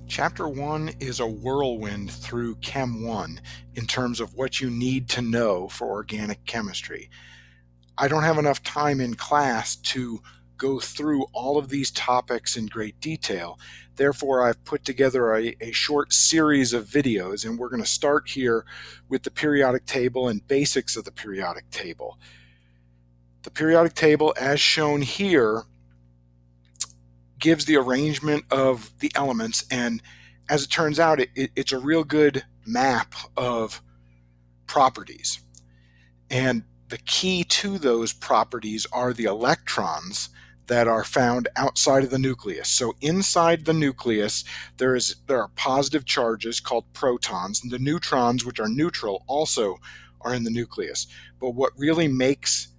Chapter 1 is a whirlwind through Chem 1 in terms of what you need to know for organic chemistry. I don't have enough time in class to go through all of these topics in great detail. Therefore, I've put together a short series of videos, and we're going to start here with the periodic table and basics of the periodic table. The periodic table, as shown here, gives the arrangement of the elements, and as it turns out, it's a real good map of properties. And the key to those properties are the electrons that are found outside of the nucleus. So inside the nucleus, there are positive charges called protons, and the neutrons, which are neutral, also are in the nucleus. But what really makes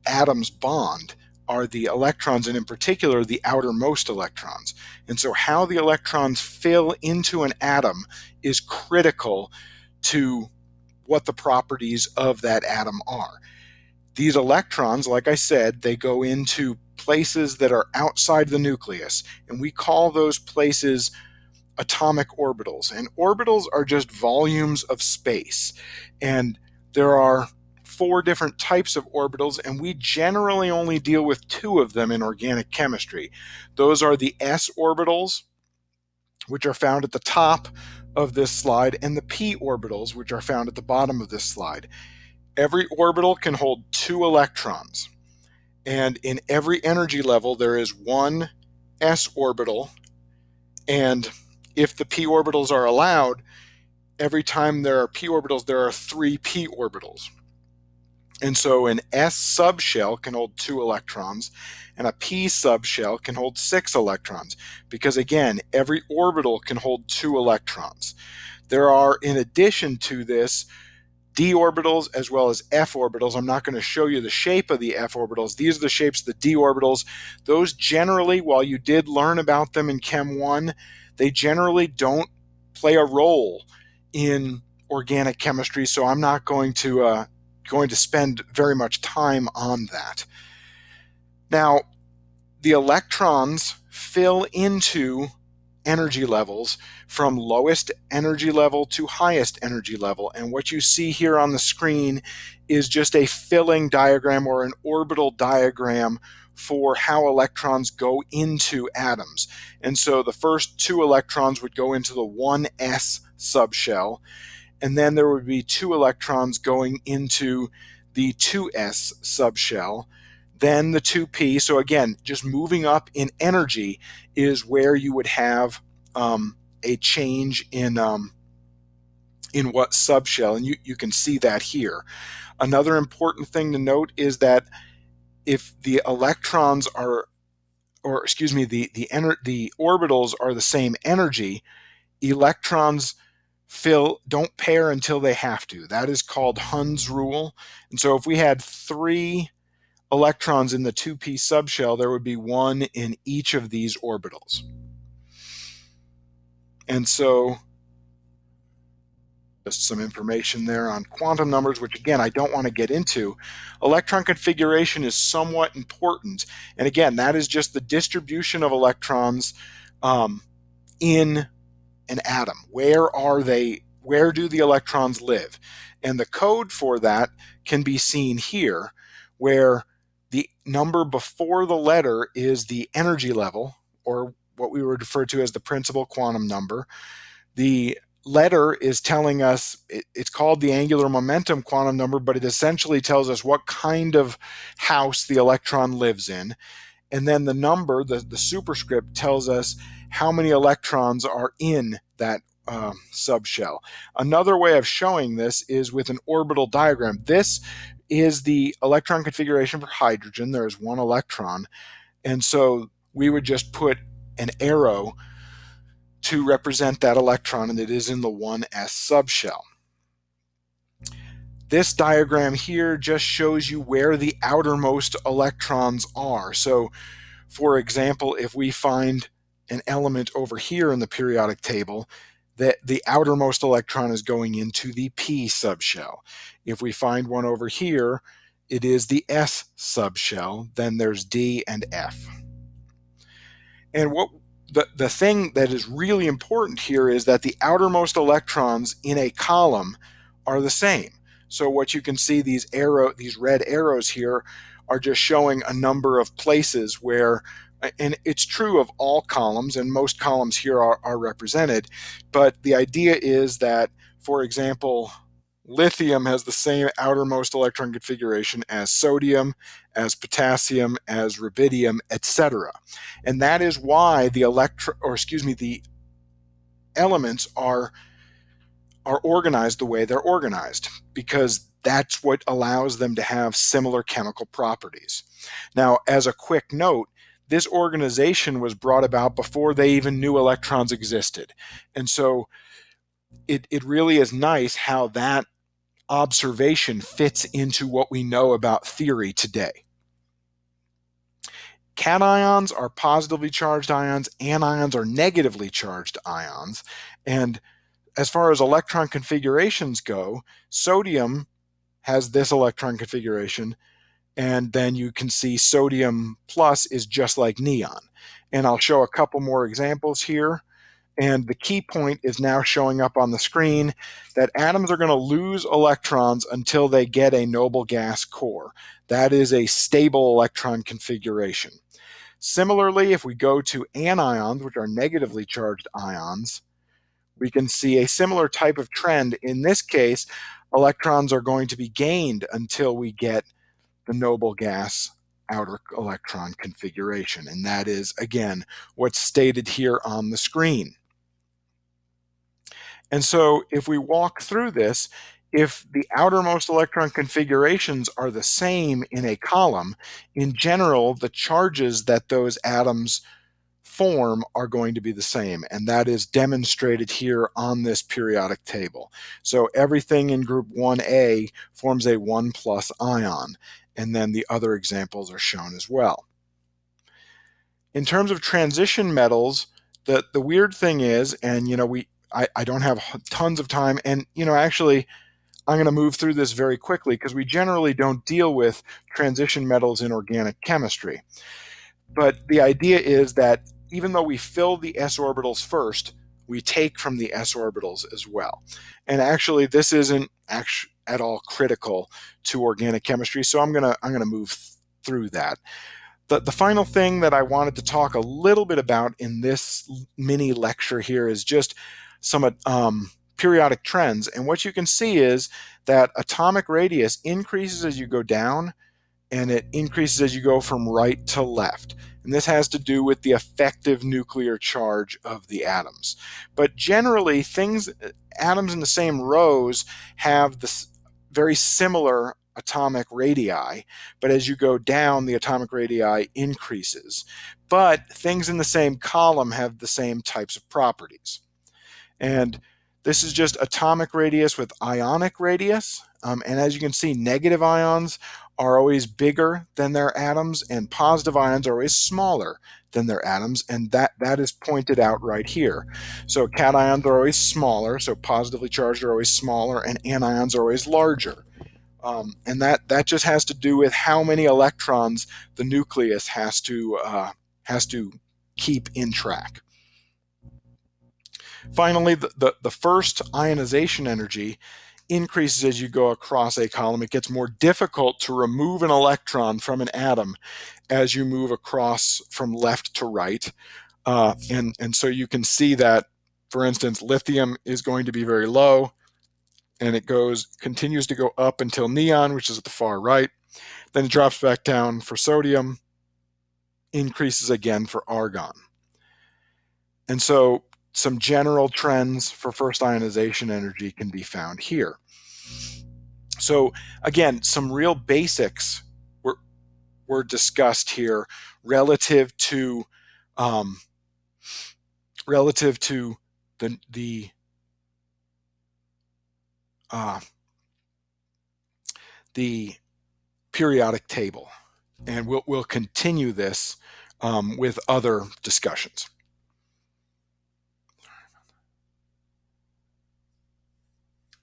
atoms bond are the electrons, and in particular the outermost electrons. And so how the electrons fill into an atom is critical to what the properties of that atom are. These electrons, like I said, they go into places that are outside the nucleus, and we call those places atomic orbitals. And orbitals are just volumes of space. And there are 4 different types of orbitals, and we generally only deal with 2 of them in organic chemistry. Those are the s orbitals, which are found at the top of this slide, and the p orbitals, which are found at the bottom of this slide. Every orbital can hold 2 electrons, and in every energy level there is 1 s orbital, and if the p orbitals are allowed, every time there are p orbitals, there are 3 p orbitals. And so an s subshell can hold 2 electrons, and a p subshell can hold 6 electrons, because again, every orbital can hold 2 electrons. There are, in addition to this, d orbitals as well as f orbitals. I'm not going to show you the shape of the f orbitals. These are the shapes of the d orbitals. Those generally, while you did learn about them in Chem 1, they generally don't play a role in organic chemistry, so I'm not going to spend very much time on that. Now, the electrons fill into energy levels from lowest energy level to highest energy level. And what you see here on the screen is just a filling diagram or an orbital diagram for how electrons go into atoms. And so the first 2 electrons would go into the 1s subshell, and then there would be 2 electrons going into the 2s subshell, then the 2p. So again, just moving up in energy is where you would have a change in what subshell, and you can see that here. Another important thing to note is that if the electrons are, or excuse me, the orbitals are the same energy, electrons don't pair until they have to. That is called Hund's rule. And so if we had 3 electrons in the 2p subshell, there would be 1 in each of these orbitals. And so just some information there on quantum numbers, which again, I don't want to get into. Electron configuration is somewhat important. And again, that is just the distribution of electrons in an atom. Where are they? Where do the electrons live? And the code for that can be seen here, where the number before the letter is the energy level, or what we would refer to as the principal quantum number. The letter is telling us, it's called the angular momentum quantum number, but it essentially tells us what kind of house the electron lives in. And then the number, the superscript, tells us how many electrons are in that subshell. Another way of showing this is with an orbital diagram. This is the electron configuration for hydrogen. There is 1 electron. And so we would just put an arrow to represent that electron, and it is in the 1s subshell. This diagram here just shows you where the outermost electrons are. So, for example, if we find an element over here in the periodic table, that the outermost electron is going into the p subshell. If we find one over here, it is the s subshell. Then there's d and f. And what the thing that is really important here is that the outermost electrons in a column are the same. So what you can see, these red arrows here are just showing a number of places where, and it's true of all columns, and most columns here are represented, but the idea is that, for example, lithium has the same outermost electron configuration as sodium, as potassium, as rubidium, etc. And that is why the elements are organized the way they're organized, because that's what allows them to have similar chemical properties. Now, as a quick note, this organization was brought about before they even knew electrons existed. And so it really is nice how that observation fits into what we know about theory today. Cations are positively charged ions, anions are negatively charged ions. And as far as electron configurations go, sodium has this electron configuration, and then you can see sodium plus is just like neon. And I'll show a couple more examples here. And the key point is now showing up on the screen, that atoms are going to lose electrons until they get a noble gas core. That is a stable electron configuration. Similarly, if we go to anions, which are negatively charged ions, we can see a similar type of trend. In this case, electrons are going to be gained until we get the noble gas outer electron configuration. And that is, again, what's stated here on the screen. And so if we walk through this, if the outermost electron configurations are the same in a column, in general, the charges that those atoms form are going to be the same. And that is demonstrated here on this periodic table. So everything in group 1A forms a 1 plus ion. And then the other examples are shown as well. In terms of transition metals, the weird thing is, and I don't have tons of time, and actually I'm going to move through this very quickly because we generally don't deal with transition metals in organic chemistry. But the idea is that even though we fill the s orbitals first, we take from the s orbitals as well. And actually, this isn't at all critical to organic chemistry, so I'm gonna move through that. The final thing that I wanted to talk a little bit about in this mini lecture here is just some periodic trends. And what you can see is that atomic radius increases as you go down, and it increases as you go from right to left. And this has to do with the effective nuclear charge of the atoms. But generally, atoms in the same rows have this very similar atomic radii, but as you go down, the atomic radii increases. But things in the same column have the same types of properties. And this is just atomic radius with ionic radius. And as you can see, negative ions are always bigger than their atoms, and positive ions are always smaller than their atoms, and that is pointed out right here. So cations are always smaller, so positively charged are always smaller, and anions are always larger. And that just has to do with how many electrons the nucleus has to keep in track. Finally, the first ionization energy increases as you go across a column. It gets more difficult to remove an electron from an atom as you move across from left to right. And so you can see that, for instance, lithium is going to be very low, and it continues to go up until neon, which is at the far right. Then it drops back down for sodium, increases again for argon. And so some general trends for first ionization energy can be found here. So again, some real basics were discussed here relative to the periodic table, and we'll continue this with other discussions.